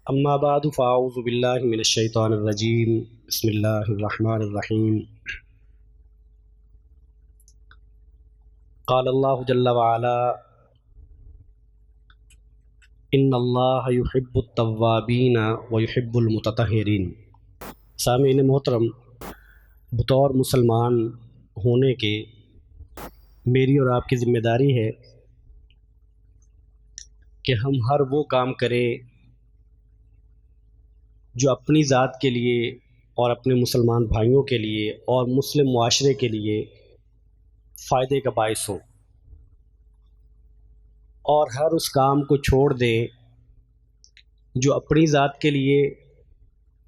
اما بعد فاعوذ باللہ من الشیطان الرجیم بسم اللہ الرحمن الرحیم قال اللہ جل وعلا ان اللہ یحب التوابین ویحب المتطہرین۔ سامعین محترم، بطور مسلمان ہونے کے میری اور آپ کی ذمہ داری ہے کہ ہم ہر وہ کام کریں جو اپنی ذات کے لیے اور اپنے مسلمان بھائیوں کے لیے اور مسلم معاشرے کے لیے فائدے کا باعث ہو، اور ہر اس کام کو چھوڑ دیں جو اپنی ذات کے لیے،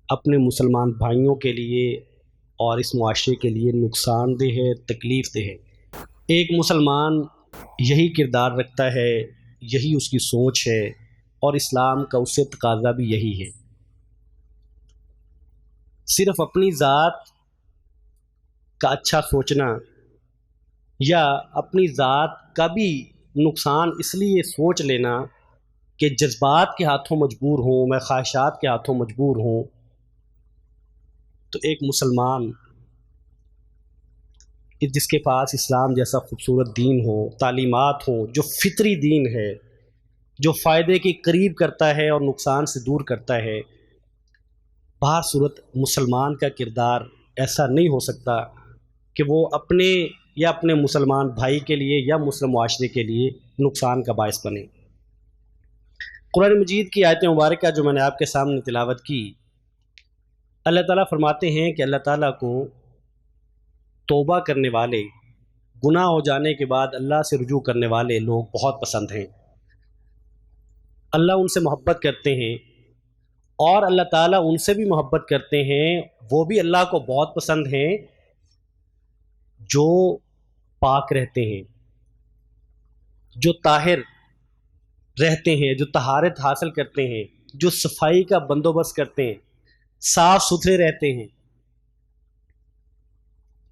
اپنے مسلمان بھائیوں کے لیے اور اس معاشرے کے لیے نقصان دہ ہے، تکلیف دہ ہے۔ ایک مسلمان یہی کردار رکھتا ہے، یہی اس کی سوچ ہے، اور اسلام کا اس سے تقاضا بھی یہی ہے۔ صرف اپنی ذات کا اچھا سوچنا یا اپنی ذات کا بھی نقصان اس لیے سوچ لینا کہ جذبات کے ہاتھوں مجبور ہوں، میں خواہشات کے ہاتھوں مجبور ہوں، تو ایک مسلمان جس کے پاس اسلام جیسا خوبصورت دین ہو، تعلیمات ہوں، جو فطری دین ہے، جو فائدے کے قریب کرتا ہے اور نقصان سے دور کرتا ہے، بہر صورت مسلمان کا کردار ایسا نہیں ہو سکتا کہ وہ اپنے یا اپنے مسلمان بھائی کے لیے یا مسلم معاشرے کے لیے نقصان کا باعث بنے۔ قرآن مجید کی آیت مبارکہ جو میں نے آپ کے سامنے تلاوت کی، اللہ تعالیٰ فرماتے ہیں کہ اللہ تعالیٰ کو توبہ کرنے والے، گناہ ہو جانے کے بعد اللہ سے رجوع کرنے والے لوگ بہت پسند ہیں۔ اللہ ان سے محبت کرتے ہیں اور اللہ تعالیٰ ان سے بھی محبت کرتے ہیں۔ وہ بھی اللہ کو بہت پسند ہیں جو پاک رہتے ہیں، جو طاہر رہتے ہیں، جو طہارت حاصل کرتے ہیں، جو صفائی کا بندوبست کرتے ہیں، صاف ستھرے رہتے ہیں۔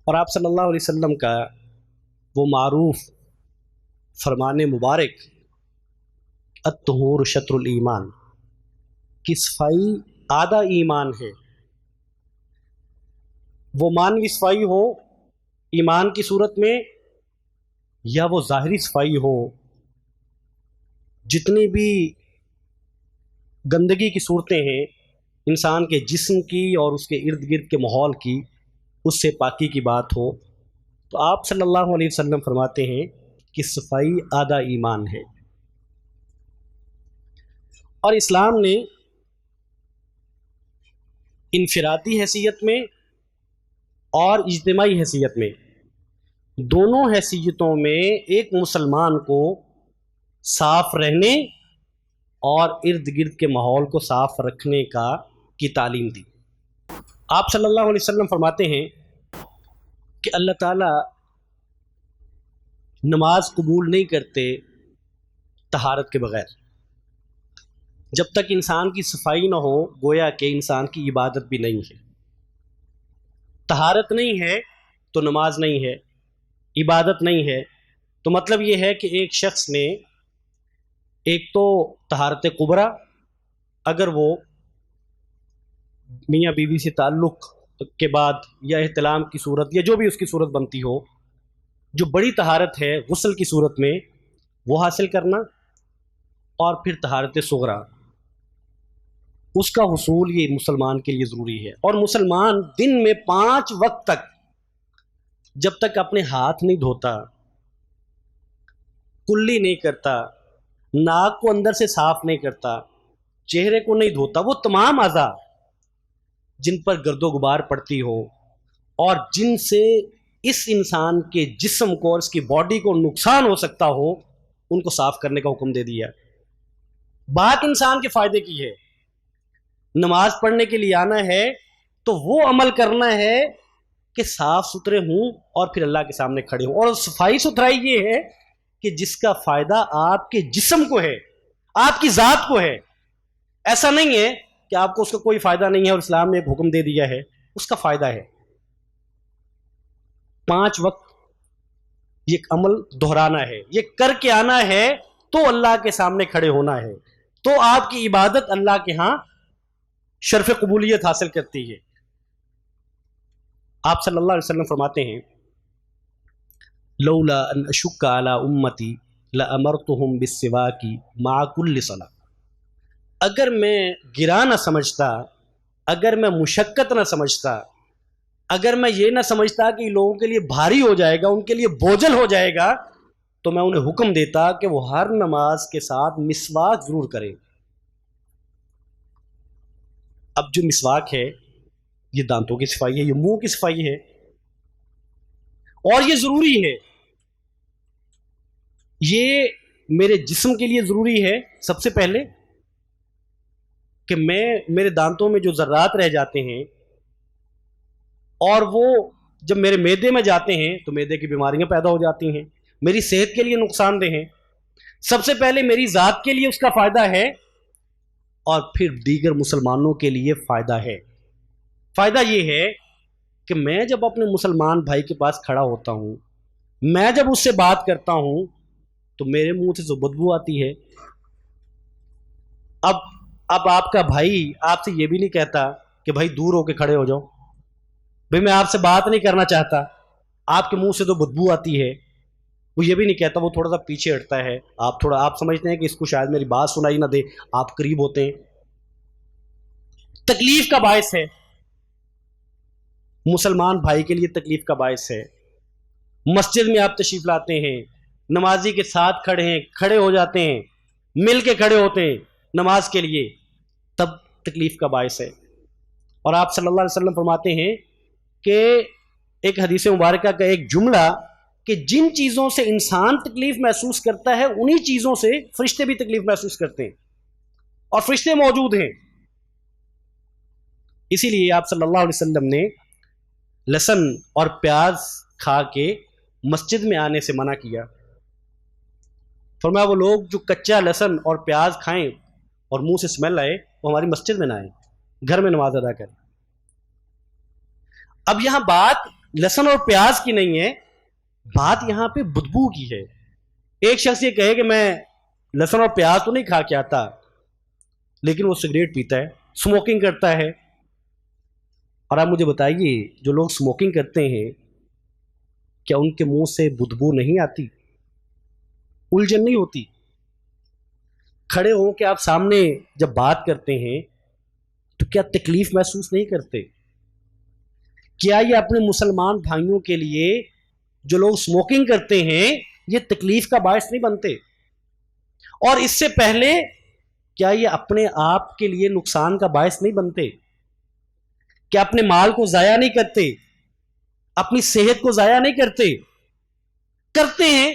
اور آپ صلی اللہ علیہ وسلم کا وہ معروف فرمان مبارک الطہور شطر الایمان کہ صفائی آدھا ایمان ہے، وہ مانوی صفائی ہو ایمان کی صورت میں یا وہ ظاہری صفائی ہو، جتنی بھی گندگی کی صورتیں ہیں انسان کے جسم کی اور اس کے ارد گرد کے ماحول کی، اس سے پاکی کی بات ہو، تو آپ صلی اللہ علیہ وسلم فرماتے ہیں کہ صفائی آدھا ایمان ہے۔ اور اسلام نے انفرادی حیثیت میں اور اجتماعی حیثیت میں، دونوں حیثیتوں میں ایک مسلمان کو صاف رہنے اور ارد گرد کے ماحول کو صاف رکھنے کی تعلیم دی۔ آپ صلی اللہ علیہ وسلم فرماتے ہیں کہ اللہ تعالیٰ نماز قبول نہیں کرتے طہارت کے بغیر۔ جب تک انسان کی صفائی نہ ہو گویا کہ انسان کی عبادت بھی نہیں ہے۔ طہارت نہیں ہے تو نماز نہیں ہے، عبادت نہیں ہے۔ تو مطلب یہ ہے کہ ایک شخص نے ایک تو طہارت کبریٰ، اگر وہ میاں بیوی سے تعلق کے بعد یا احتلام کی صورت یا جو بھی اس کی صورت بنتی ہو، جو بڑی طہارت ہے غسل کی صورت میں وہ حاصل کرنا، اور پھر طہارت صغریٰ، اس کا حصول یہ مسلمان کے لیے ضروری ہے۔ اور مسلمان دن میں 5 وقت تک جب تک اپنے ہاتھ نہیں دھوتا، کلی نہیں کرتا، ناک کو اندر سے صاف نہیں کرتا، چہرے کو نہیں دھوتا، وہ تمام اعضاء جن پر گرد و غبار پڑتی ہو اور جن سے اس انسان کے جسم کو اور اس کی باڈی کو نقصان ہو سکتا ہو، ان کو صاف کرنے کا حکم دے دیا۔ بات انسان کے فائدے کی ہے۔ نماز پڑھنے کے لیے آنا ہے تو وہ عمل کرنا ہے کہ صاف ستھرے ہوں اور پھر اللہ کے سامنے کھڑے ہوں۔ اور صفائی ستھرائی یہ ہے کہ جس کا فائدہ آپ کے جسم کو ہے، آپ کی ذات کو ہے۔ ایسا نہیں ہے کہ آپ کو اس کا کوئی فائدہ نہیں ہے اور اسلام نے ایک حکم دے دیا ہے، اس کا فائدہ ہے۔ 5 وقت یہ عمل دہرانا ہے، یہ کر کے آنا ہے، تو اللہ کے سامنے کھڑے ہونا ہے، تو آپ کی عبادت اللہ کے ہاں شرف قبولیت حاصل کرتی ہے. آپ صلی اللہ علیہ وسلم فرماتے ہیں لولا ان اشک علی امتی لامرتهم بالسواک مع کل صلاۃ. اگر میں گرا نہ سمجھتا، اگر میں مشقت نہ سمجھتا، اگر میں یہ نہ سمجھتا کہ لوگوں کے لیے بھاری ہو جائے گا، ان کے لیے بوجھل ہو جائے گا، تو میں انہیں حکم دیتا کہ وہ ہر نماز کے ساتھ مسواک ضرور کریں. اب جو مسواک ہے یہ دانتوں کی صفائی ہے، یہ منہ کی صفائی ہے، اور یہ ضروری ہے. یہ میرے جسم کے لیے ضروری ہے سب سے پہلے کہ میرے دانتوں میں جو ذرات رہ جاتے ہیں اور وہ جب میرے معدے میں جاتے ہیں تو معدے کی بیماریاں پیدا ہو جاتی ہیں، میری صحت کے لیے نقصان دہ ہیں. سب سے پہلے میری ذات کے لیے اس کا فائدہ ہے اور پھر دیگر مسلمانوں کے لیے فائدہ ہے. فائدہ یہ ہے کہ میں جب اپنے مسلمان بھائی کے پاس کھڑا ہوتا ہوں، میں جب اس سے بات کرتا ہوں تو میرے منہ سے جو بدبو آتی ہے، اب آپ کا بھائی آپ سے یہ بھی نہیں کہتا کہ بھائی دور ہو کے کھڑے ہو جاؤ، بھائی میں آپ سے بات نہیں کرنا چاہتا، آپ کے منہ سے جو بدبو آتی ہے وہ یہ بھی نہیں کہتا، وہ تھوڑا سا پیچھے ہٹتا ہے. آپ سمجھتے ہیں کہ اس کو شاید میری بات سنائی نہ دے، آپ قریب ہوتے ہیں. تکلیف کا باعث ہے، مسلمان بھائی کے لیے تکلیف کا باعث ہے. مسجد میں آپ تشریف لاتے ہیں، نمازی کے ساتھ کھڑے ہو جاتے ہیں، مل کے کھڑے ہوتے ہیں نماز کے لیے، تب تکلیف کا باعث ہے. اور آپ صلی اللہ علیہ وسلم فرماتے ہیں کہ ایک حدیث مبارکہ کا ایک جملہ کہ جن چیزوں سے انسان تکلیف محسوس کرتا ہے انہی چیزوں سے فرشتے بھی تکلیف محسوس کرتے ہیں، اور فرشتے موجود ہیں. اسی لیے آپ صلی اللہ علیہ وسلم نے لہسن اور پیاز کھا کے مسجد میں آنے سے منع کیا. فرمایا وہ لوگ جو کچا لہسن اور پیاز کھائیں اور منہ سے اسمیل آئے وہ ہماری مسجد میں نہ آئیں، گھر میں نماز ادا کریں. اب یہاں بات لہسن اور پیاز کی نہیں ہے، بات یہاں پہ بدبو کی ہے. ایک شخص یہ کہے کہ میں لہسن اور پیاز تو نہیں کھا کے آتا، لیکن وہ سگریٹ پیتا ہے، اسموکنگ کرتا ہے. اور آپ مجھے بتائیے جو لوگ اسموکنگ کرتے ہیں کیا ان کے منہ سے بدبو نہیں آتی، الجھن نہیں ہوتی؟ کھڑے ہو کے آپ سامنے جب بات کرتے ہیں تو کیا تکلیف محسوس نہیں کرتے؟ کیا یہ اپنے مسلمان بھائیوں کے لیے جو لوگ اسموکنگ کرتے ہیں یہ تکلیف کا باعث نہیں بنتے؟ اور اس سے پہلے کیا یہ اپنے آپ کے لیے نقصان کا باعث نہیں بنتے؟ کیا اپنے مال کو ضائع نہیں کرتے، اپنی صحت کو ضائع نہیں کرتے ہیں؟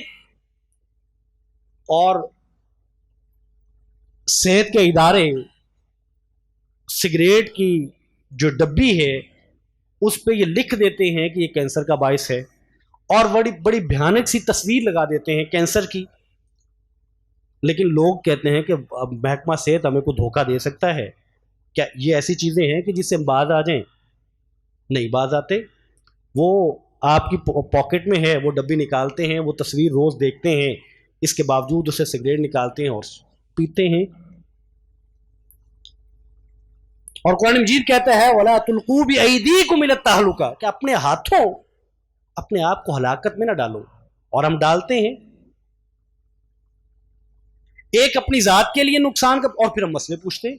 اور صحت کے ادارے سگریٹ کی جو ڈبی ہے اس پہ یہ لکھ دیتے ہیں کہ یہ کینسر کا باعث ہے، اور بڑی بڑی بھیانک سی تصویر لگا دیتے ہیں کینسر کی. لیکن لوگ کہتے ہیں کہ محکمہ صحت ہمیں کو دھوکہ دے سکتا ہے. کیا یہ ایسی چیزیں ہیں کہ جس سے ہم باز آ جائیں؟ نہیں باز آتے. وہ آپ کی پاکٹ میں ہے، وہ ڈبی نکالتے ہیں، وہ تصویر روز دیکھتے ہیں، اس کے باوجود اسے سگریٹ نکالتے ہیں اور پیتے ہیں. اور قرآن مجید کہتا ہے وَلَا تُلْقُوا بِأَيْدِيكُمْ إِلَى التَّهْلُكَةِ کہ اپنے ہاتھوں اپنے آپ کو ہلاکت میں نہ ڈالو. اور ہم ڈالتے ہیں، ایک اپنی ذات کے لیے نقصان کا، اور پھر ہم مسئلے پوچھتے ہیں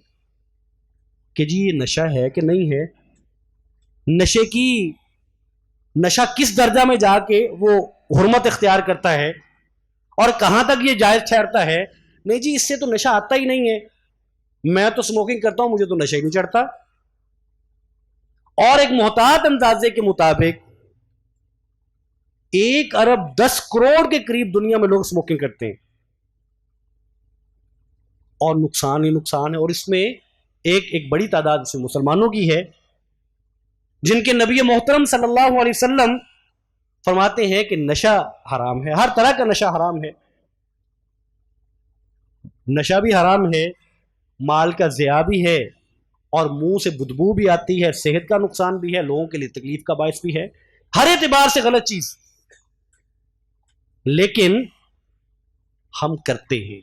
کہ جی یہ نشہ ہے کہ نہیں ہے. نشہ کس درجہ میں جا کے وہ حرمت اختیار کرتا ہے اور کہاں تک یہ جائز ٹھہرتا ہے؟ نہیں جی اس سے تو نشہ آتا ہی نہیں ہے، میں تو اسموکنگ کرتا ہوں، مجھے تو نشہ ہی نہیں چڑھتا. اور ایک محتاط اندازے کے مطابق 1 ارب 10 کروڑ کے قریب دنیا میں لوگ اسموکنگ کرتے ہیں، اور نقصان ہی نقصان ہے. اور اس میں ایک بڑی تعداد سے مسلمانوں کی ہے جن کے نبی محترم صلی اللہ علیہ وسلم فرماتے ہیں کہ نشہ حرام ہے، ہر طرح کا نشہ حرام ہے. نشہ بھی حرام ہے، مال کا ضیاع بھی ہے، اور منہ سے بدبو بھی آتی ہے، صحت کا نقصان بھی ہے، لوگوں کے لیے تکلیف کا باعث بھی ہے، ہر اعتبار سے غلط چیز. لیکن ہم کرتے ہیں.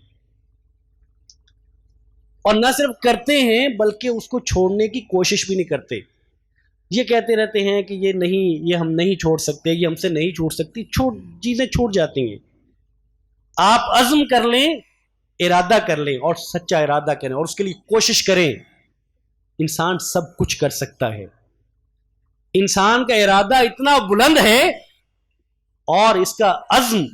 اور نہ صرف کرتے ہیں بلکہ اس کو چھوڑنے کی کوشش بھی نہیں کرتے. یہ کہتے رہتے ہیں کہ یہ نہیں، یہ ہم نہیں چھوڑ سکتے، یہ ہم سے نہیں چھوٹ سکتی. چیزیں چھوٹ جاتی ہیں. آپ عزم کر لیں، ارادہ کر لیں اور سچا ارادہ کریں اور اس کے لیے کوشش کریں. انسان سب کچھ کر سکتا ہے. انسان کا ارادہ اتنا بلند ہے اور اس کا عزم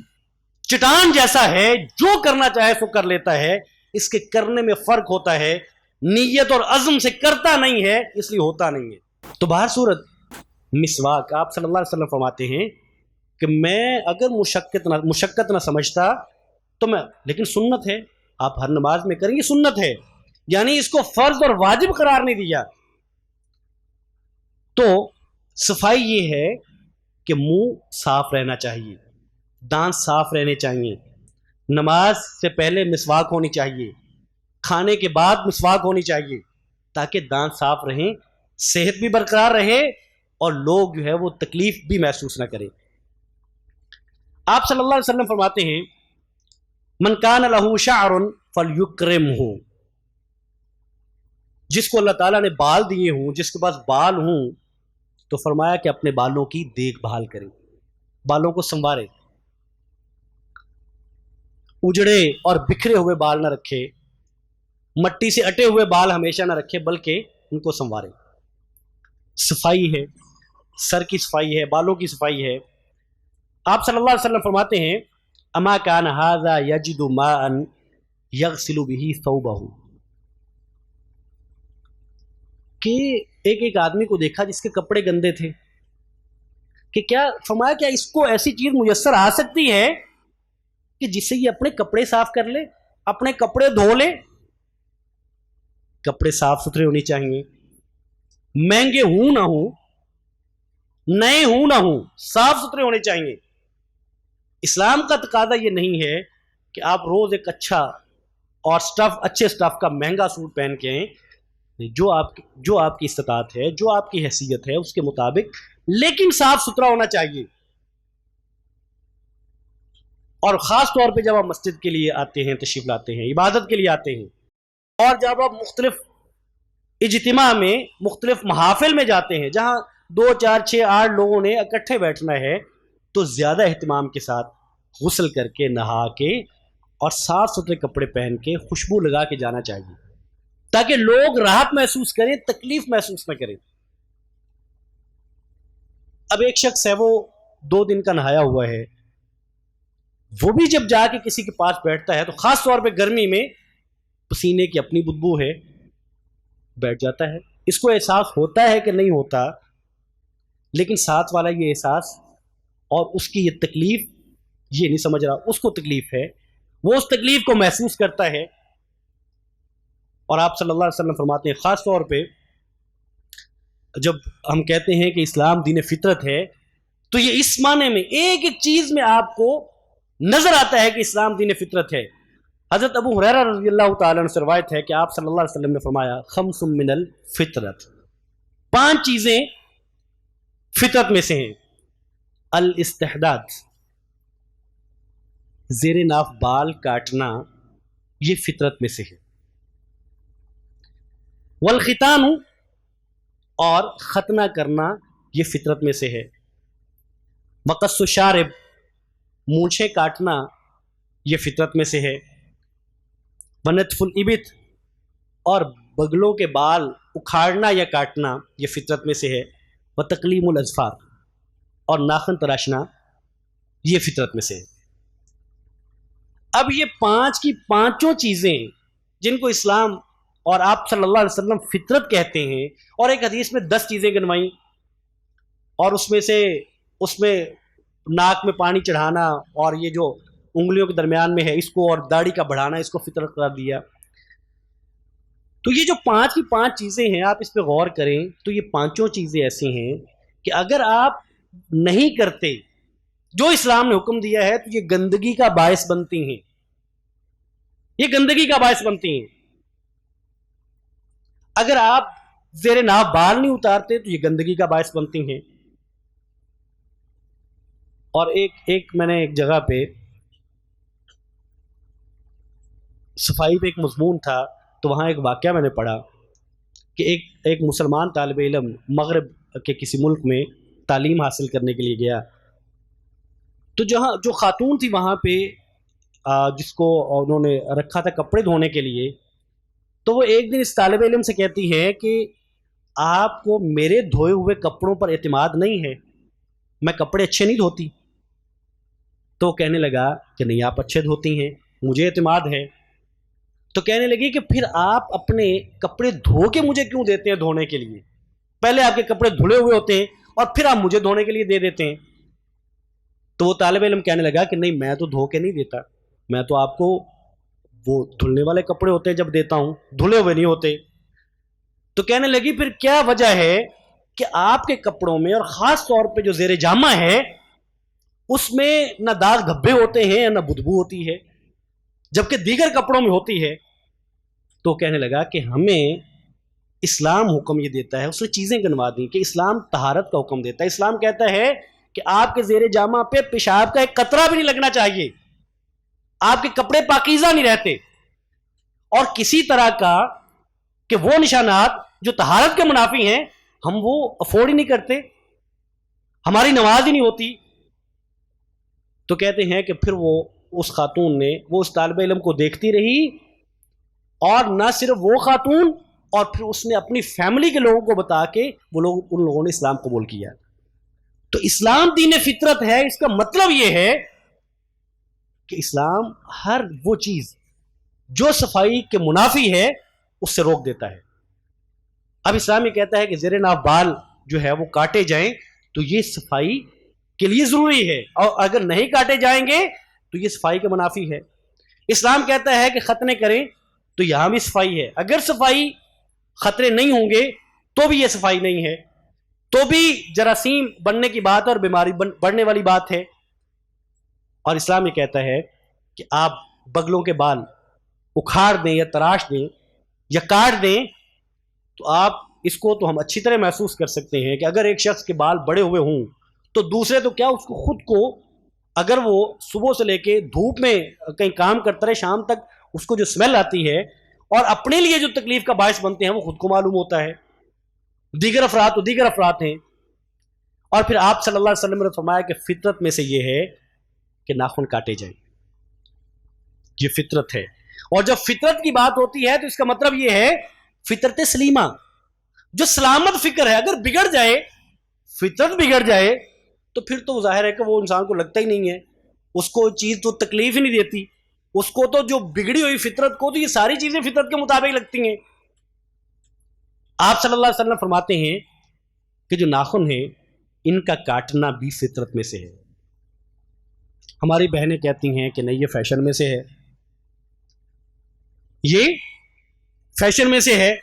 چٹان جیسا ہے، جو کرنا چاہے سو کر لیتا ہے. اس کے کرنے میں فرق ہوتا ہے، نیت اور عزم سے کرتا نہیں ہے، اس لیے ہوتا نہیں ہے. تو بہر صورت مسواک آپ صلی اللہ علیہ وسلم فرماتے ہیں کہ میں اگر مشقت نہ سمجھتا تو میں، لیکن سنت ہے، آپ ہر نماز میں کریں گے، سنت ہے، یعنی اس کو فرض اور واجب قرار نہیں دیا. تو صفائی یہ ہے کہ منہ صاف رہنا چاہیے، دانت صاف رہنے چاہیے، نماز سے پہلے مسواک ہونی چاہیے، کھانے کے بعد مسواک ہونی چاہیے تاکہ دانت صاف رہیں، صحت بھی برقرار رہے اور لوگ جو ہے وہ تکلیف بھی محسوس نہ کریں. آپ صلی اللہ علیہ وسلم فرماتے ہیں من کان لہ شعر فلیکرمہ، جس کو اللہ تعالیٰ نے بال دیے ہوں، جس کے پاس بال ہوں، تو فرمایا کہ اپنے بالوں کی دیکھ بھال کریں، بالوں کو سنوارے، اجڑے اور بکھرے ہوئے بال نہ رکھے، مٹی سے اٹے ہوئے بال ہمیشہ نہ رکھے بلکہ ان کو سنوارے. صفائی ہے، سر کی صفائی ہے، بالوں کی صفائی ہے. آپ صلی اللہ علیہ وسلم فرماتے ہیں اما کان ھذا یجد ماء یغسل به ثوبہ، کہ ایک آدمی کو دیکھا جس کے کپڑے گندے تھے، کہ کیا فرمایا کیا اس کو ایسی چیز میسر آ سکتی ہے کہ جس سے یہ اپنے کپڑے صاف کر لے، اپنے کپڑے دھو لے. کپڑے صاف ستھرے ہونے چاہیے، مہنگے ہوں نہ ہوں، نئے ہوں نہ ہوں، صاف ستھرے ہونے چاہیے. اسلام کا تقاضا یہ نہیں ہے کہ آپ روز ایک اچھا اور اچھے سٹف کا مہنگا سوٹ پہن کے آئیں. جو آپ کی استطاعت ہے، جو آپ کی حیثیت ہے اس کے مطابق، لیکن صاف ستھرا ہونا چاہیے. اور خاص طور پہ جب آپ مسجد کے لیے آتے ہیں، تشریف لاتے ہیں، عبادت کے لیے آتے ہیں، اور جب آپ مختلف اجتماع میں، مختلف محافل میں جاتے ہیں جہاں 2 4 6 8 لوگوں نے اکٹھے بیٹھنا ہے، تو زیادہ اہتمام کے ساتھ غسل کر کے، نہا کے اور صاف ستھرے کپڑے پہن کے، خوشبو لگا کے جانا چاہیے تاکہ لوگ راحت محسوس کریں، تکلیف محسوس نہ کریں. اب ایک شخص ہے، وہ 2 دن کا نہایا ہوا ہے، وہ بھی جب جا کے کسی کے پاس بیٹھتا ہے تو خاص طور پہ گرمی میں پسینے کی اپنی بدبو ہے، بیٹھ جاتا ہے. اس کو احساس ہوتا ہے کہ نہیں ہوتا، لیکن ساتھ والا یہ احساس اور اس کی یہ تکلیف یہ نہیں سمجھ رہا، اس کو تکلیف ہے، وہ اس تکلیف کو محسوس کرتا ہے. اور آپ صلی اللہ علیہ وسلم فرماتے ہیں خاص طور پہ جب ہم کہتے ہیں کہ اسلام دین فطرت ہے، تو یہ اس معنی میں ایک ایک چیز میں آپ کو نظر آتا ہے کہ اسلام دین فطرت ہے. حضرت ابو ہریرہ رضی اللہ تعالیٰ عنہ سے روایت ہے کہ آپ صلی اللہ علیہ وسلم نے فرمایا خمس من الفطرت، 5 چیزیں فطرت میں سے ہیں. الاستحداد، زیر ناف بال کاٹنا، یہ فطرت میں سے ہے. والختان، اور ختنہ کرنا، یہ فطرت میں سے ہے. وقص الشارب، مونچھیں کاٹنا، یہ فطرت میں سے ہے. ونتف الابط، اور بگلوں کے بال اکھاڑنا یا کاٹنا، یہ فطرت میں سے ہے. وتقلیم الاظفار، اور ناخن تراشنا، یہ فطرت میں سے ہے. اب یہ 5 کی 5 چیزیں جن کو اسلام اور آپ صلی اللہ علیہ وسلم فطرت کہتے ہیں، اور ایک حدیث میں 10 چیزیں گنوائیں، اور اس میں ناک میں پانی چڑھانا اور یہ جو انگلیوں کے درمیان میں ہے اس کو، اور داڑھی کا بڑھانا، اس کو فطرت قرار دیا. تو یہ جو 5 کی 5 چیزیں ہیں، آپ اس پہ غور کریں تو یہ 5 چیزیں ایسی ہیں کہ اگر آپ نہیں کرتے جو اسلام نے حکم دیا ہے تو یہ گندگی کا باعث بنتی ہیں، یہ گندگی کا باعث بنتی ہیں. اگر آپ زیر ناف بال نہیں اتارتے تو یہ گندگی کا باعث بنتی ہیں. اور میں نے ایک جگہ پہ صفائی پہ ایک مضمون تھا تو وہاں ایک واقعہ میں نے پڑھا کہ ایک مسلمان طالب علم مغرب کے کسی ملک میں تعلیم حاصل کرنے کے لیے گیا، تو جہاں جو خاتون تھی وہاں پہ جس کو انہوں نے رکھا تھا کپڑے دھونے کے لیے، تو وہ ایک دن اس طالب علم سے کہتی ہے کہ آپ کو میرے دھوئے ہوئے کپڑوں پر اعتماد نہیں ہے، میں کپڑے اچھے نہیں دھوتی۔ تو وہ کہنے لگا کہ نہیں، آپ اچھے دھوتی ہیں، مجھے اعتماد ہے۔ تو کہنے لگی کہ پھر آپ اپنے کپڑے دھو کے مجھے کیوں دیتے ہیں دھونے کے لیے؟ پہلے آپ کے کپڑے دھلے ہوئے ہوتے ہیں اور پھر آپ مجھے دھونے کے لیے دے دیتے ہیں۔ تو وہ طالب علم کہنے لگا کہ نہیں، میں تو دھو کے نہیں دیتا، میں تو آپ کو وہ دھلنے والے کپڑے ہوتے ہیں جب دیتا ہوں، دھلے ہوئے نہیں ہوتے۔ تو کہنے لگی پھر کیا وجہ ہے کہ آپ کے کپڑوں میں، اور خاص طور پہ جو زیر جامہ ہے اس میں نہ داغ دھبے ہوتے ہیں نہ بدبو ہوتی ہے، جبکہ دیگر کپڑوں میں ہوتی ہے؟ تو کہنے لگا کہ ہمیں اسلام حکم یہ دیتا ہے، اس نے چیزیں گنوا دی کہ اسلام طہارت کا حکم دیتا ہے۔ اسلام کہتا ہے کہ آپ کے زیر جامہ پہ پیشاب کا ایک قطرہ بھی نہیں لگنا چاہیے، آپ کے کپڑے پاکیزہ نہیں رہتے، اور کسی طرح کا کہ وہ نشانات جو طہارت کے منافی ہیں ہم وہ افورڈ ہی نہیں کرتے، ہماری نماز ہی نہیں ہوتی۔ تو کہتے ہیں کہ پھر وہ اس خاتون نے وہ اس طالب علم کو دیکھتی رہی، اور نہ صرف وہ خاتون، اور پھر اس نے اپنی فیملی کے لوگوں کو بتا کے ان لوگوں نے اسلام قبول کیا۔ تو اسلام دین فطرت ہے، اس کا مطلب یہ ہے کہ اسلام ہر وہ چیز جو صفائی کے منافی ہے اس سے روک دیتا ہے۔ اب اسلام یہ کہتا ہے کہ زیر ناف بال جو ہے وہ کاٹے جائیں، تو یہ صفائی کے لیے ضروری ہے، اور اگر نہیں کاٹے جائیں گے تو یہ صفائی کے منافی ہے۔ اسلام کہتا ہے کہ ختنے کریں، تو یہاں بھی صفائی ہے، اگر صفائی خطرے نہیں ہوں گے تو بھی یہ صفائی نہیں ہے، تو بھی جراثیم بننے کی بات اور بیماری بڑھنے والی بات ہے۔ اور اسلام یہ کہتا ہے کہ آپ بغلوں کے بال اکھاڑ دیں یا تراش دیں یا کاٹ دیں، تو آپ اس کو تو ہم اچھی طرح محسوس کر سکتے ہیں کہ اگر ایک شخص کے بال بڑے ہوئے ہوں تو دوسرے تو کیا، اس کو خود کو اگر وہ صبح سے لے کے دھوپ میں کہیں کام کرتا رہے، شام تک اس کو جو اسمیل آتی ہے اور اپنے لیے جو تکلیف کا باعث بنتے ہیں وہ خود کو معلوم ہوتا ہے، دیگر افراد تو دیگر افراد ہیں۔ اور پھر آپ صلی اللہ علیہ وسلم نے فرمایا کہ فطرت میں سے یہ ہے کہ ناخن کاٹے جائیں، یہ فطرت ہے۔ اور جب فطرت کی بات ہوتی ہے تو اس کا مطلب یہ ہے فطرت سلیمہ، جو سلامت فکر ہے، اگر بگڑ جائے، فطرت بگڑ جائے، تو پھر تو ظاہر ہے کہ وہ انسان کو لگتا ہی نہیں ہے، اس کو چیز تو تکلیف ہی نہیں دیتی، اس کو تو جو بگڑی ہوئی فطرت کو تو یہ ساری چیزیں فطرت کے مطابق لگتی ہیں۔ آپ صلی اللہ علیہ وسلم فرماتے ہیں کہ جو ناخن ہیں ان کا کاٹنا بھی فطرت میں سے ہے۔ ہماری بہنیں کہتی ہیں کہ نہیں، یہ فیشن میں سے ہے، یہ فیشن میں سے ہے،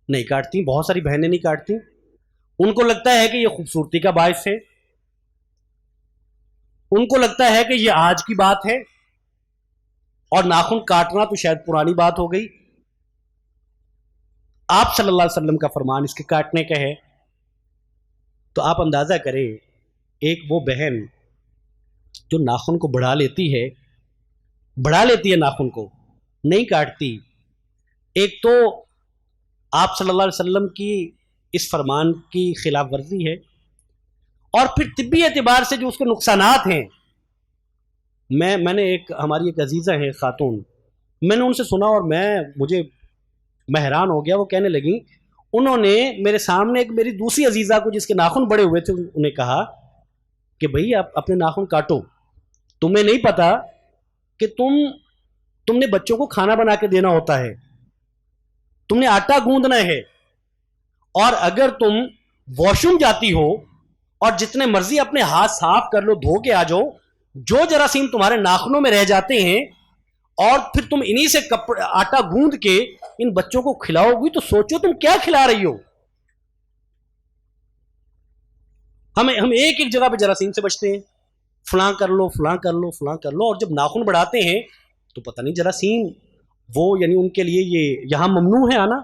نہیں کاٹتی، بہت ساری بہنیں نہیں کاٹتی، ان کو لگتا ہے کہ یہ خوبصورتی کا باعث ہے، ان کو لگتا ہے کہ یہ آج کی بات ہے، اور ناخن کاٹنا تو شاید پرانی بات ہو گئی۔ آپ صلی اللہ علیہ وسلم کا فرمان اس کے کاٹنے کا ہے۔ تو آپ اندازہ کریں، ایک وہ بہن جو ناخن کو بڑھا لیتی ہے ناخن کو، نہیں کاٹتی، ایک تو آپ صلی اللہ علیہ وسلم کی اس فرمان کی خلاف ورزی ہے، اور پھر طبی اعتبار سے جو اس کے نقصانات ہیں۔ میں نے ہماری ایک عزیزہ ہیں خاتون، میں نے ان سے سنا اور مجھے حیران ہو گیا۔ وہ کہنے لگیں، انہوں نے میرے سامنے ایک میری دوسری عزیزہ کو جس کے ناخن بڑے ہوئے تھے، انہیں کہا کہ بھئی آپ اپنے ناخن کاٹو، تمہیں نہیں پتا کہ تم نے بچوں کو کھانا بنا کے دینا ہوتا ہے، تم نے آٹا گوندنا ہے، اور اگر تم واش روم جاتی ہو اور جتنے مرضی اپنے ہاتھ صاف کر لو، دھو کے آ جاؤ، جو جراثیم تمہارے ناخنوں میں رہ جاتے ہیں، اور پھر تم انہی سے آٹا گوند کے ان بچوں کو کھلاؤ گی، تو سوچو تم کیا کھلا رہی ہو۔ ہم ایک جگہ پہ جراثیم سے بچتے ہیں، فلاں کر لو فلاں کر لو فلاں کر لو، اور جب ناخن بڑھاتے ہیں تو پتہ نہیں جراثیم وہ یعنی ان کے لیے یہ یہاں ممنوع ہے آنا،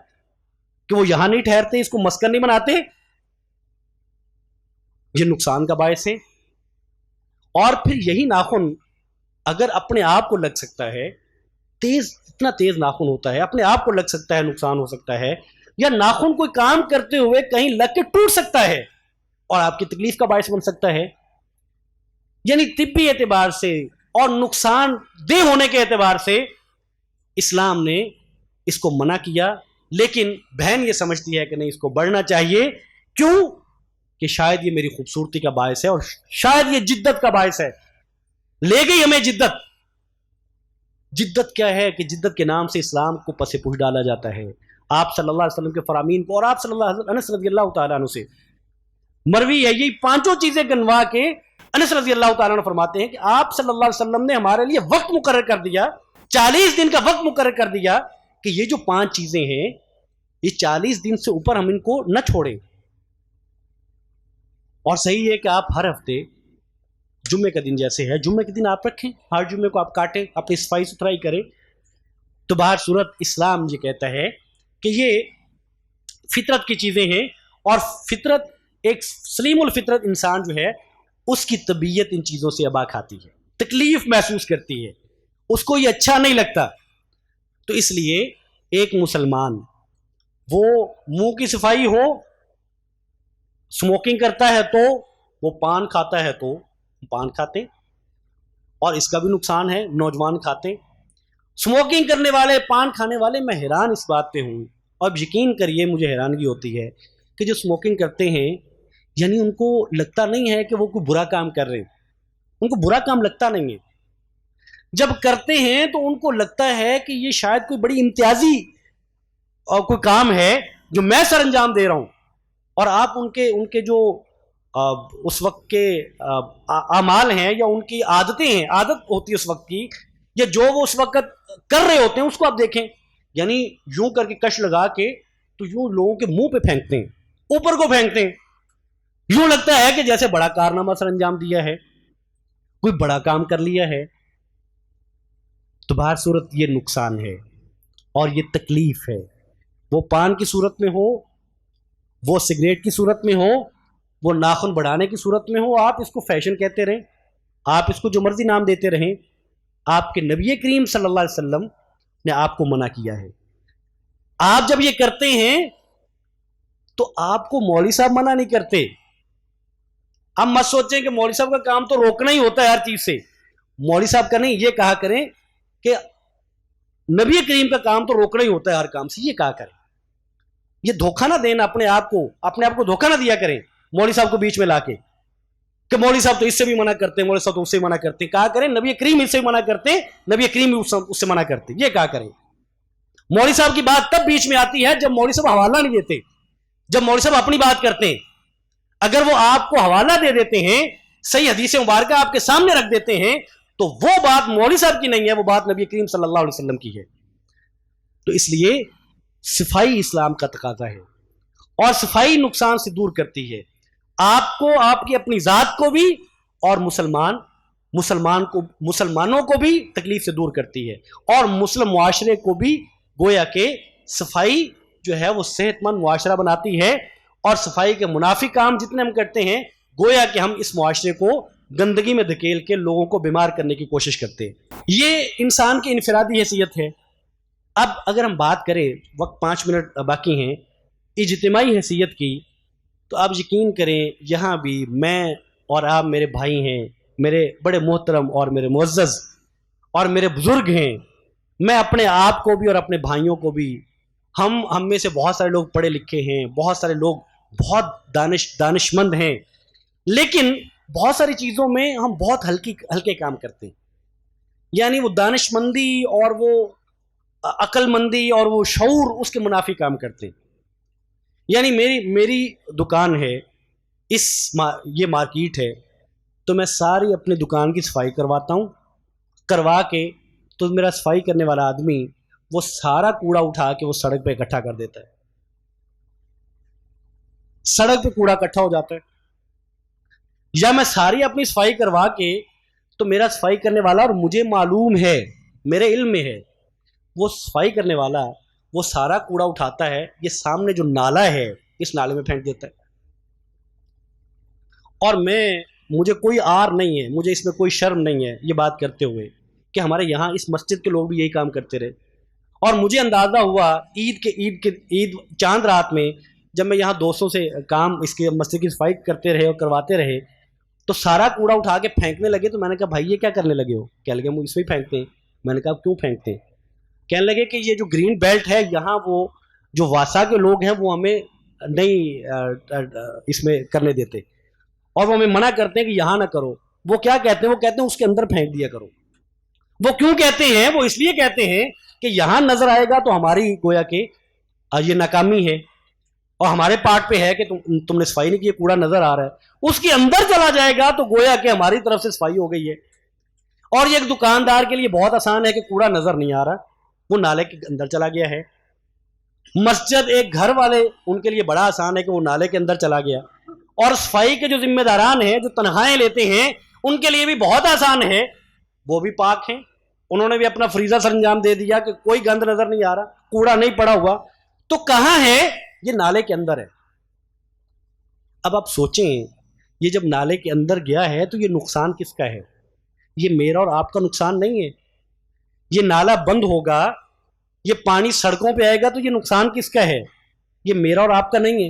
کہ وہ یہاں نہیں ٹھہرتے، اس کو مسکن نہیں بناتے، یہ نقصان کا باعث ہے۔ اور پھر یہی ناخن اگر اپنے آپ کو لگ سکتا ہے اتنا تیز ناخن ہوتا ہے، اپنے آپ کو لگ سکتا ہے، نقصان ہو سکتا ہے، یا ناخن کوئی کام کرتے ہوئے کہیں لگ کے ٹوٹ سکتا ہے اور آپ کی تکلیف کا باعث بن سکتا ہے. یعنی طبی اعتبار سے اور نقصان دہ ہونے کے اعتبار سے اسلام نے اس کو منع کیا، لیکن بہن یہ سمجھتی ہے کہ نہیں، اس کو بڑھنا چاہیے. کیوں؟ کہ شاید یہ میری خوبصورتی کا باعث ہے اور شاید یہ جدت کا باعث ہے. لے گئی ہمیں جدت. جدت کیا ہے کہ جدت کے نام سے اسلام کو پس پوچھ ڈالا جاتا ہے. آپ صلی اللہ علیہ وسلم کے فرامین کو، اور آپ صلی اللہ علیہ وسلم، انس رضی اللہ تعالیٰ عنہ سے مروی ہے، یہی پانچوں چیزیں گنوا کے انس رضی اللہ تعالیٰ عنہ فرماتے ہیں کہ آپ صلی اللہ علیہ وسلم نے ہمارے لیے وقت مقرر کر دیا، 40 دن کا وقت مقرر کر دیا کہ یہ جو 5 چیزیں ہیں یہ 40 دن سے اوپر ہم ان کو نہ چھوڑیں. اور صحیح ہے کہ آپ ہر ہفتے جمعے کا دن جیسے ہے، جمعے کے دن آپ رکھیں، ہر جمعے کو آپ کاٹیں، اپنی صفائی ستھرائی کریں. تو باہر صورت اسلام یہ کہتا ہے کہ یہ فطرت کی چیزیں ہیں، اور فطرت، ایک سلیم الفطرت انسان جو ہے اس کی طبیعت ان چیزوں سے ابا کھاتی ہے، تکلیف محسوس کرتی ہے، اس کو یہ اچھا نہیں لگتا. تو اس لیے ایک مسلمان وہ منہ کی صفائی ہو، اسموکنگ کرتا ہے تو وہ پان کھاتا ہے تو پان کھاتے، اور اس کا بھی نقصان ہے، نوجوان کھاتے. اسموکنگ کرنے والے، پان کھانے والے، میں حیران اس بات پہ ہوں، اور یقین کریے مجھے حیرانگی ہوتی ہے کہ جو اسموکنگ کرتے ہیں، یعنی ان کو لگتا نہیں ہے کہ وہ کوئی برا کام کر رہے ہیں، ان کو برا کام لگتا نہیں ہے. جب کرتے ہیں تو ان کو لگتا ہے کہ یہ شاید کوئی بڑی امتیازی اور کوئی کام ہے جو میں سر انجام دے رہا ہوں. اور آپ ان کے جو اس وقت کے اعمال ہیں یا ان کی عادتیں ہیں، عادت ہوتی ہے اس وقت کی، یا جو وہ اس وقت کر رہے ہوتے ہیں، اس کو آپ دیکھیں. یعنی یوں کر کے کش لگا کے تو یوں لوگوں کے منہ پہ پھینکتے ہیں، اوپر کو پھینکتے ہیں، یوں لگتا ہے کہ جیسے بڑا کارنامہ سر انجام دیا ہے، کوئی بڑا کام کر لیا ہے. تو باہر صورت یہ نقصان ہے اور یہ تکلیف ہے. وہ پان کی صورت میں ہو، وہ سگریٹ کی صورت میں ہو، وہ ناخن بڑھانے کی صورت میں ہو، آپ اس کو فیشن کہتے رہیں، آپ اس کو جو مرضی نام دیتے رہیں، آپ کے نبی کریم صلی اللہ علیہ وسلم نے آپ کو منع کیا ہے. آپ جب یہ کرتے ہیں تو آپ کو مولوی صاحب منع نہیں کرتے. ہم مت سوچیں کہ مولوی صاحب کا کام تو روکنا ہی ہوتا ہے ہر چیز سے. مولوی صاحب کا نہیں، یہ کہا کریں کہ نبی کریم کا کام تو روکنا ہی ہوتا ہے ہر کام سے، یہ کہا کریں. یہ دھوکہ نہ دینا اپنے آپ کو دھوکہ نہ دیا کریں مولوی صاحب کو بیچ میں لا کے کہ مولوی صاحب تو اس سے بھی منع کرتے ہیں، مولوی صاحب تو اس سے بھی منع کرتے ہیں. کہا کریں نبی کریم اس سے بھی منع کرتے ہیں، نبی کریم اس سے منع کرتے ہیں، یہ کہا کریں. مولوی صاحب کی بات تب بیچ میں آتی ہے جب مولوی صاحب حوالہ نہیں دیتے، جب مولوی صاحب اپنی بات کرتے ہیں. اگر وہ آپ کو حوالہ دے دیتے ہیں، صحیح حدیث مبارکہ آپ کے سامنے رکھ دیتے ہیں، تو وہ بات مولوی صاحب کی نہیں ہے، وہ بات نبی کریم صلی اللہ علیہ وسلم کی ہے. تو اس لیے صفائی اسلام کا تقاضا ہے، اور صفائی نقصان سے دور کرتی ہے آپ کو، آپ کی اپنی ذات کو بھی، اور مسلمانوں کو بھی تکلیف سے دور کرتی ہے، اور مسلم معاشرے کو بھی گویا کہ صفائی جو ہے وہ صحت مند معاشرہ بناتی ہے. اور صفائی کے منافی کام جتنے ہم کرتے ہیں، گویا کہ ہم اس معاشرے کو گندگی میں دھکیل کے لوگوں کو بیمار کرنے کی کوشش کرتے ہیں. یہ انسان کی انفرادی حیثیت ہے. اب اگر ہم بات کریں، وقت 5 منٹ باقی ہیں، اجتماعی حیثیت کی، تو آپ یقین کریں یہاں بھی میں اور آپ میرے بھائی ہیں، میرے بڑے محترم اور میرے معزز اور میرے بزرگ ہیں. میں اپنے آپ کو بھی اور اپنے بھائیوں کو بھی، ہم میں سے بہت سارے لوگ پڑھے لکھے ہیں، بہت سارے لوگ بہت دانشمند ہیں، لیکن بہت ساری چیزوں میں ہم بہت ہلکے کام کرتے ہیں. یعنی وہ دانشمندی اور وہ عقل مندی اور وہ شعور، اس کے منافی کام کرتے ہیں. یعنی میری دکان ہے، یہ مارکیٹ ہے، تو میں ساری اپنی دکان کی صفائی کرواتا ہوں. کروا کے تو میرا صفائی کرنے والا آدمی وہ سارا کوڑا اٹھا کے وہ سڑک پہ اکٹھا کر دیتا ہے. سڑک پہ کوڑا اکٹھا ہو جاتا ہے. یا میں ساری اپنی صفائی کروا کے، تو میرا صفائی کرنے والا، اور مجھے معلوم ہے، میرے علم میں ہے، وہ صفائی کرنے والا وہ سارا کوڑا اٹھاتا ہے، یہ سامنے جو نالا ہے اس نالے میں پھینک دیتا ہے. اور مجھے کوئی آر نہیں ہے، مجھے اس میں کوئی شرم نہیں ہے یہ بات کرتے ہوئے کہ ہمارے یہاں اس مسجد کے لوگ بھی یہی کام کرتے رہے. اور مجھے اندازہ ہوا عید چاند رات میں جب میں یہاں دوستوں سے کام اس کے مسجد کی صفائی کرتے رہے اور کرواتے رہے تو سارا کوڑا اٹھا کے پھینکنے لگے. تو میں نے کہا بھائی یہ کیا کرنے لگے ہو؟ کہنے لگے ہم اس میں ہی پھینکتے ہیں. میں نے کہا کیوں پھینکتے ہیں؟ کہنے لگے کہ یہ جو گرین بیلٹ ہے یہاں وہ جو واسا کے لوگ ہیں وہ ہمیں نہیں اس میں کرنے دیتے اور وہ ہمیں منع کرتے ہیں کہ یہاں نہ کرو. وہ کیا کہتے ہیں؟ وہ کہتے ہیں اس کے اندر پھینک دیا کرو. وہ کیوں کہتے ہیں؟ وہ اس لیے کہتے ہیں کہ یہاں نظر آئے گا تو ہماری گویا کہ یہ ناکامی ہے اور ہمارے پارٹ پہ ہے کہ تم نے صفائی نہیں کی، کوڑا نظر آ رہا ہے. اس کے اندر چلا جائے گا تو گویا کہ ہماری طرف سے صفائی ہو گئی ہے. اور یہ ایک دکاندار کے لیے بہت آسان ہے کہ کوڑا نظر نہیں آ رہا، وہ نالے کے اندر چلا گیا ہے. مسجد ایک گھر والے ان کے لیے بڑا آسان ہے کہ وہ نالے کے اندر چلا گیا. اور صفائی کے جو ذمہ داران ہیں جو تنخواہیں لیتے ہیں ان کے لیے بھی بہت آسان ہے، وہ بھی پاک ہیں. انہوں نے بھی اپنا فریضہ سر انجام دے دیا کہ کوئی گند نظر نہیں آ رہا، کوڑا نہیں پڑا ہوا. تو کہاں ہے؟ یہ نالے کے اندر ہے. اب آپ سوچیں یہ جب نالے کے اندر گیا ہے تو یہ نقصان کس کا ہے؟ یہ میرا اور آپ کا نقصان نہیں ہے. یہ نالا بند ہوگا، یہ پانی سڑکوں پہ آئے گا تو یہ نقصان کس کا ہے؟ یہ میرا اور آپ کا نہیں ہے.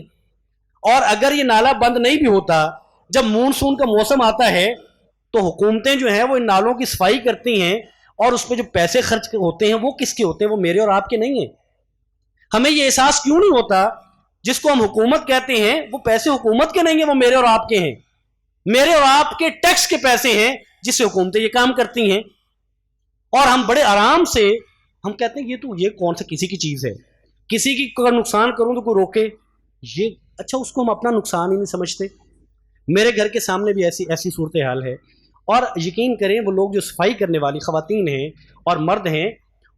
اور اگر یہ نالا بند نہیں بھی ہوتا، جب مونسون کا موسم آتا ہے تو حکومتیں جو ہیں وہ ان نالوں کی صفائی کرتی ہیں اور اس پہ جو پیسے خرچ ہوتے ہیں وہ کس کے ہوتے ہیں؟ وہ میرے اور آپ کے نہیں ہیں. ہمیں یہ احساس کیوں نہیں ہوتا جس کو ہم حکومت کہتے ہیں وہ پیسے حکومت کے نہیں ہیں، وہ میرے اور آپ کے ہیں. میرے اور آپ کے ٹیکس کے پیسے ہیں جس سے حکومتیں یہ کام کرتی ہیں. اور ہم بڑے آرام سے ہم کہتے ہیں یہ کون سا کسی کی چیز ہے، کسی کی اگر نقصان کروں تو کوئی روکے. یہ اچھا اس کو ہم اپنا نقصان ہی نہیں سمجھتے. میرے گھر کے سامنے بھی ایسی صورتحال ہے. اور یقین کریں وہ لوگ جو صفائی کرنے والی خواتین ہیں اور مرد ہیں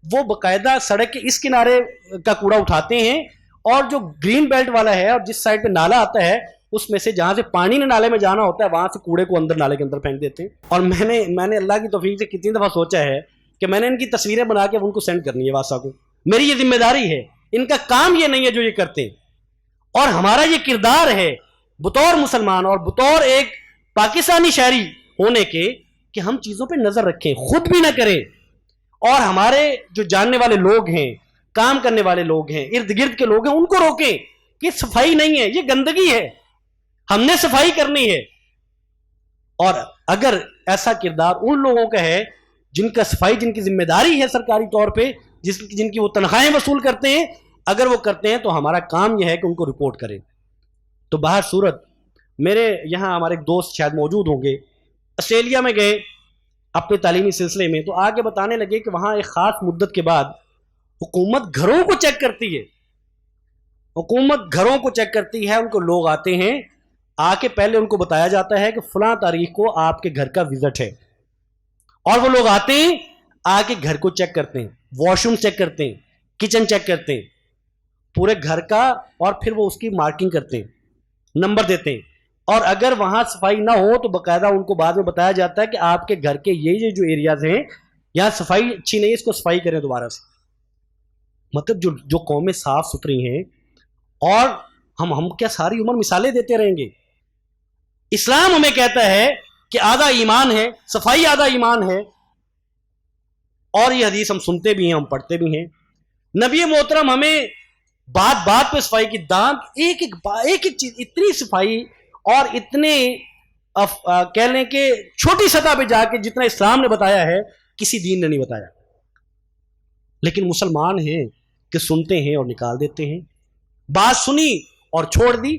وہ باقاعدہ سڑک کے اس کنارے کا کوڑا اٹھاتے ہیں اور جو گرین بیلٹ والا ہے اور جس سائڈ پہ نالا آتا ہے اس میں سے جہاں سے پانی نے نالے میں جانا ہوتا ہے وہاں سے کوڑے کو اندر نالے کے اندر پھینک دیتے ہیں. اور میں نے اللہ کی توفیق سے کتنی دفعہ سوچا ہے کہ میں نے ان کی تصویریں بنا کے ان کو سینڈ کرنی ہے واسا کو. میری یہ ذمہ داری ہے، ان کا کام یہ نہیں ہے جو یہ کرتے ہیں. اور ہمارا یہ کردار ہے بطور مسلمان اور بطور ایک پاکستانی شہری ہونے کے کہ ہم چیزوں پہ نظر رکھیں، خود بھی نہ کریں اور ہمارے جو جاننے والے لوگ ہیں، کام کرنے والے لوگ ہیں، ارد گرد کے لوگ ہیں ان کو روکیں کہ صفائی نہیں ہے، یہ گندگی ہے، ہم نے صفائی کرنی ہے. اور اگر ایسا کردار ان لوگوں کا ہے جن کا صفائی جن کی ذمہ داری ہے سرکاری طور پہ جن کی وہ تنخواہیں وصول کرتے ہیں، اگر وہ کرتے ہیں تو ہمارا کام یہ ہے کہ ان کو رپورٹ کریں. تو بہر صورت میرے یہاں ہمارے ایک دوست شاید موجود ہوں گے، آسٹریلیا میں گئے اپنے تعلیمی سلسلے میں، تو آگے بتانے لگے کہ وہاں ایک خاص مدت کے بعد حکومت گھروں کو چیک کرتی ہے. حکومت گھروں کو چیک کرتی ہے، ان کو لوگ آتے ہیں، آ کے پہلے ان کو بتایا جاتا ہے کہ فلاں تاریخ کو آپ کے گھر کا وزٹ ہے. اور وہ لوگ آتے ہیں، آ کے گھر کو چیک کرتے ہیں، واش روم چیک کرتے ہیں، کچن چیک کرتے ہیں، پورے گھر کا، اور پھر وہ اس کی مارکنگ کرتے ہیں، نمبر دیتے ہیں. اور اگر وہاں صفائی نہ ہو تو باقاعدہ ان کو بعد میں بتایا جاتا ہے کہ آپ کے گھر کے یہ جو ایریاز ہیں یہاں صفائی اچھی نہیں ہے، اس کو صفائی کریں دوبارہ سے. مطلب جو قومیں صاف ستھری ہیں، اور ہم کیا ساری عمر مثالیں دیتے رہیں گے؟ اسلام ہمیں کہتا ہے کہ آدھا ایمان ہے، صفائی آدھا ایمان ہے. اور یہ حدیث ہم سنتے بھی ہیں، ہم پڑھتے بھی ہیں. نبی محترم ہمیں بات بات پہ صفائی کی دانت ایک ایک چیز، اتنی صفائی اور اتنے کہہ لیں کہ چھوٹی سطح پہ جا کے جتنا اسلام نے بتایا ہے کسی دین نے نہیں بتایا. لیکن مسلمان ہیں کہ سنتے ہیں اور نکال دیتے ہیں. بات سنی اور چھوڑ دی.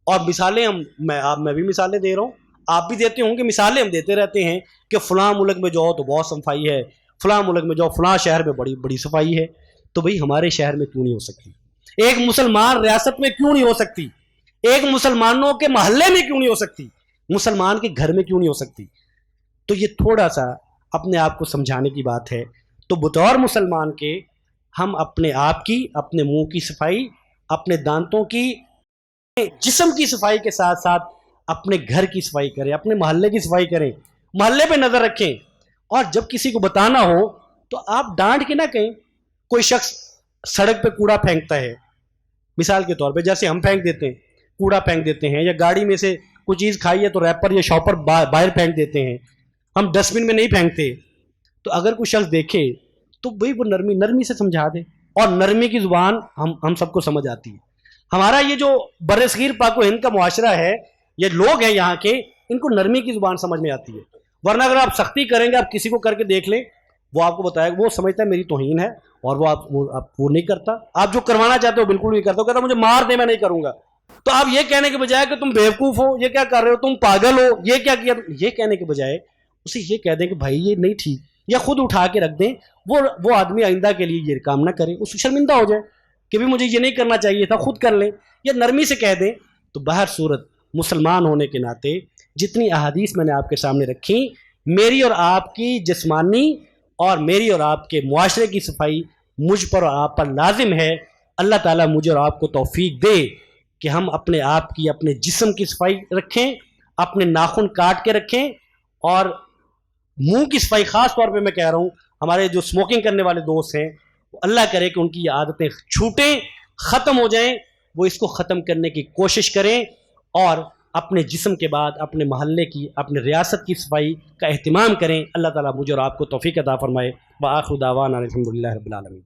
اور مثالیں میں بھی مثالیں دے رہا ہوں، آپ بھی دیتے ہوں گے. مثالیں ہم دیتے رہتے ہیں کہ فلاں ملک میں جاؤ تو بہت صفائی ہے، فلاں ملک میں جاؤ، فلاں شہر میں بڑی بڑی صفائی ہے. تو بھئی ہمارے شہر میں کیوں نہیں ہو سکتی؟ ایک مسلمان ریاست میں کیوں نہیں ہو سکتی؟ ایک مسلمانوں کے محلے میں کیوں نہیں ہو سکتی؟ مسلمان کے گھر میں کیوں نہیں ہو سکتی؟ تو یہ تھوڑا سا اپنے آپ کو سمجھانے کی بات ہے. تو بطور مسلمان کے ہم اپنے آپ کی، اپنے منہ کی صفائی، اپنے دانتوں کی، جسم کی صفائی کے ساتھ ساتھ اپنے گھر کی صفائی کریں، اپنے محلے کی صفائی کریں، محلے پہ نظر رکھیں. اور جب کسی کو بتانا ہو تو آپ ڈانٹ کے نہ کہیں. کوئی شخص سڑک پہ کوڑا پھینکتا ہے، مثال کے طور پہ جیسے ہم پھینک دیتے ہیں، کوڑا پھینک دیتے ہیں، یا گاڑی میں سے کوئی چیز کھائی ہے تو ریپر یا شاپر باہر پھینک دیتے ہیں، ہم ڈسٹ بن میں نہیں پھینکتے. تو اگر کوئی شخص دیکھے تو بھئی وہ نرمی سے سمجھا دے، اور نرمی کی زبان ہم سب کو سمجھ آتی ہے. ہمارا یہ جو بر صغیر پاک و ہند کا معاشرہ ہے، یہ لوگ ہیں یہاں کے، ان کو نرمی کی زبان سمجھ میں آتی ہے. ورنہ اگر آپ سختی کریں گے، آپ کسی کو کر کے دیکھ لیں، وہ آپ کو بتائے گا، وہ سمجھتا ہے میری توہین ہے، اور وہ نہیں کرتا. آپ جو کروانا چاہتے ہو بالکل نہیں کرتا، وہ کہتا مجھے مار دے میں نہیں کروں گا. تو آپ یہ کہنے کے بجائے کہ تم بیوقوف ہو، یہ کیا کر رہے ہو، تم پاگل ہو، یہ کیا کیا، یہ کہنے کے بجائے اسے یہ کہہ دیں کہ بھائی یہ نہیں ٹھیک، یا خود اٹھا کے رکھ دیں. وہ آدمی آئندہ کے لیے یہ کام نہ کرے، اس شرمندہ ہو جائے کہ بھی مجھے یہ نہیں کرنا چاہیے تھا، خود کر لیں، یا نرمی سے کہہ دیں. تو بہر صورت مسلمان ہونے کے ناطے جتنی احادیث میں نے آپ کے سامنے رکھی، میری اور آپ کی جسمانی اور میری اور آپ کے معاشرے کی صفائی مجھ پر اور آپ پر لازم ہے. اللہ تعالیٰ مجھے اور آپ کو توفیق دے کہ ہم اپنے آپ کی، اپنے جسم کی صفائی رکھیں، اپنے ناخن کاٹ کے رکھیں، اور منہ کی صفائی خاص طور پہ میں کہہ رہا ہوں. ہمارے جو اسموکنگ کرنے والے دوست ہیں، اللہ کرے کہ ان کی یہ عادتیں چھوٹیں، ختم ہو جائیں، وہ اس کو ختم کرنے کی کوشش کریں، اور اپنے جسم کے بعد اپنے محلے کی، اپنے ریاست کی صفائی کا اہتمام کریں. اللہ تعالیٰ مجھے اور آپ کو توفیق عطا فرمائے. وآخر دعوانا الحمدللہ رب العالمین.